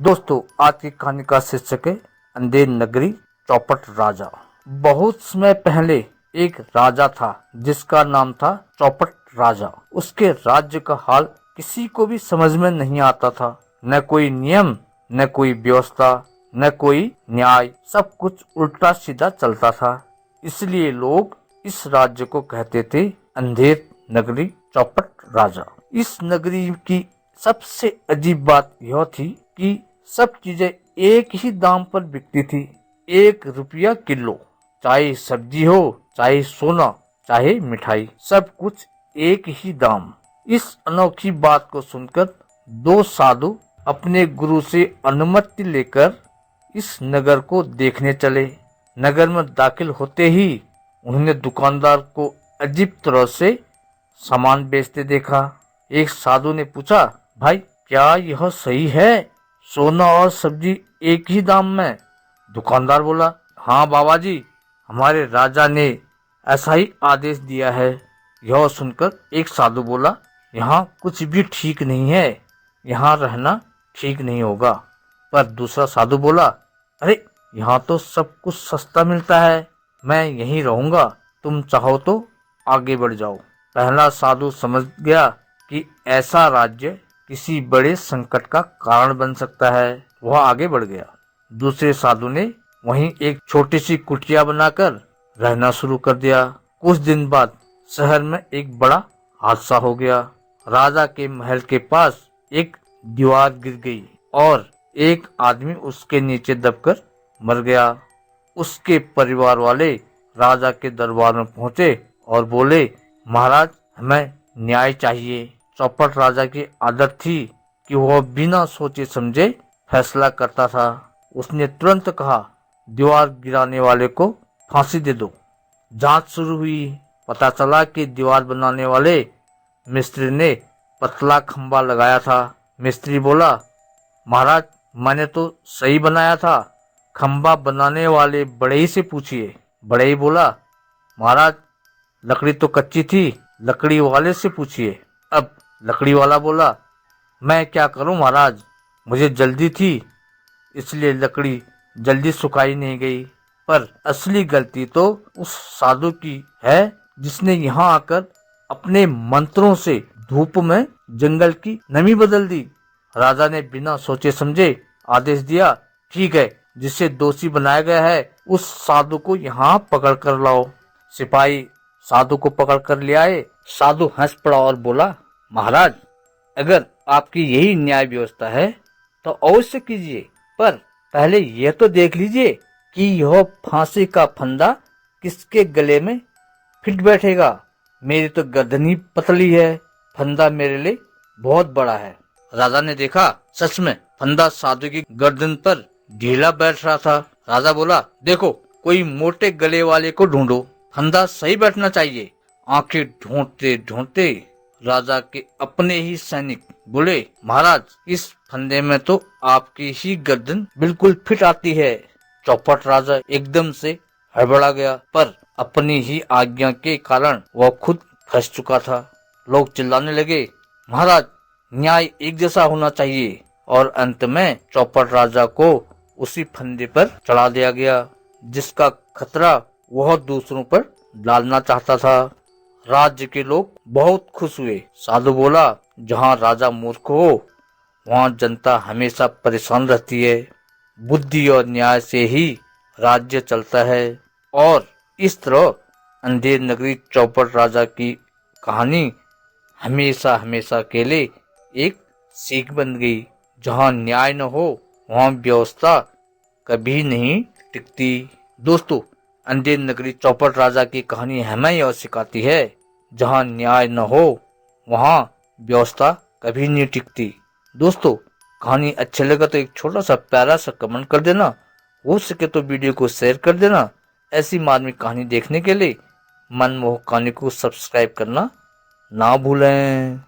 दोस्तों, आज की कहानी का शीर्षक है अंधेर नगरी चौपट राजा। बहुत समय पहले एक राजा था जिसका नाम था चौपट राजा। उसके राज्य का हाल किसी को भी समझ में नहीं आता था। न कोई नियम, न कोई व्यवस्था, न कोई न्याय, सब कुछ उल्टा सीधा चलता था। इसलिए लोग इस राज्य को कहते थे अंधेर नगरी चौपट राजा। इस नगरी की सबसे अजीब बात यह थी कि सब चीजें एक ही दाम पर बिकती थी। 1 रुपया किलो। चाहे सब्जी हो, चाहे सोना, चाहे मिठाई, सब कुछ एक ही दाम। इस अनोखी बात को सुनकर 2 साधु अपने गुरु से अनुमति लेकर इस नगर को देखने चले। नगर में दाखिल होते ही उन्होंने दुकानदार को अजीब तरह से सामान बेचते देखा। एक साधु ने पूछा, भाई क्या यह सही है? सोना और सब्जी एक ही दाम में? दुकानदार बोला, हाँ बाबा जी, हमारे राजा ने ऐसा ही आदेश दिया है। यह सुनकर एक साधु बोला, यहाँ कुछ भी ठीक नहीं है, यहाँ रहना ठीक नहीं होगा। पर दूसरा साधु बोला, अरे यहाँ तो सब कुछ सस्ता मिलता है, मैं यहीं रहूंगा, तुम चाहो तो आगे बढ़ जाओ। पहला साधु समझ गया कि ऐसा राज्य किसी बड़े संकट का कारण बन सकता है। वह आगे बढ़ गया। दूसरे साधु ने वहीं एक छोटी सी कुटिया बनाकर रहना शुरू कर दिया। कुछ दिन बाद शहर में एक बड़ा हादसा हो गया। राजा के महल के पास एक दीवार गिर गई और एक आदमी उसके नीचे दबकर मर गया। उसके परिवार वाले राजा के दरबार में पहुंचे और बोले, महाराज, हमें न्याय चाहिए। चौपट राजा की आदत थी कि वह बिना सोचे समझे फैसला करता था। उसने तुरंत कहा, दीवार गिराने वाले को फांसी दे दो। जांच शुरू हुई। पता चला कि दीवार बनाने वाले मिस्त्री ने पतला खंभा लगाया था। मिस्त्री बोला, महाराज, मैंने तो सही बनाया था, खंभा बनाने वाले बढ़ई से पूछिए। बढ़ई बोला, महाराज, लकड़ी तो कच्ची थी, लकड़ी वाले से पूछिए। अब लकड़ी वाला बोला, मैं क्या करूं महाराज, मुझे जल्दी थी इसलिए लकड़ी जल्दी सुखाई नहीं गई। पर असली गलती तो उस साधु की है जिसने यहाँ आकर अपने मंत्रों से धूप में जंगल की नमी बदल दी। राजा ने बिना सोचे समझे आदेश दिया, ठीक है, जिसे दोषी बनाया गया है उस साधु को यहाँ पकड़ कर लाओ। सिपाही साधु को पकड़ कर ले आए। साधु हंस पड़ा और बोला, महाराज, अगर आपकी यही न्याय व्यवस्था है तो अवश्य कीजिए, पर पहले यह तो देख लीजिए कि यह फांसी का फंदा किसके गले में फिट बैठेगा। मेरी तो गर्दन ही पतली है, फंदा मेरे लिए बहुत बड़ा है। राजा ने देखा, सच में फंदा साधु की गर्दन पर ढीला बैठ रहा था। राजा बोला, देखो, कोई मोटे गले वाले को ढूंढो, फंदा सही बैठना चाहिए। आंखें ढूंढते ढूंढते राजा के अपने ही सैनिक बोले, महाराज, इस फंदे में तो आपकी ही गर्दन बिल्कुल फिट आती है। चौपट राजा एकदम से हड़बड़ा गया, पर अपनी ही आज्ञा के कारण वह खुद फंस चुका था। लोग चिल्लाने लगे, महाराज, न्याय एक जैसा होना चाहिए। और अंत में चौपट राजा को उसी फंदे पर चढ़ा दिया गया जिसका खतरा वह दूसरों पर डालना चाहता था। राज्य के लोग बहुत खुश हुए। साधु बोला, जहाँ राजा मूर्ख हो वहाँ जनता हमेशा परेशान रहती है। बुद्धि और न्याय से ही राज्य चलता है। और इस तरह अंधेर नगरी चौपट राजा की कहानी हमेशा हमेशा के लिए एक सीख बन गई। जहाँ न्याय न हो वहाँ व्यवस्था कभी नहीं टिकती। दोस्तों, अंधेर नगरी चौपट राजा की कहानी हमें यह सिखाती है, जहाँ न्याय न हो वहाँ व्यवस्था कभी नहीं टिकती। दोस्तों, कहानी अच्छी लगा तो एक छोटा सा प्यारा सा कमेंट कर देना। हो सके तो वीडियो को शेयर कर देना। ऐसी मार्मिक कहानी देखने के लिए मनमोहक कहानी को सब्सक्राइब करना ना भूलें।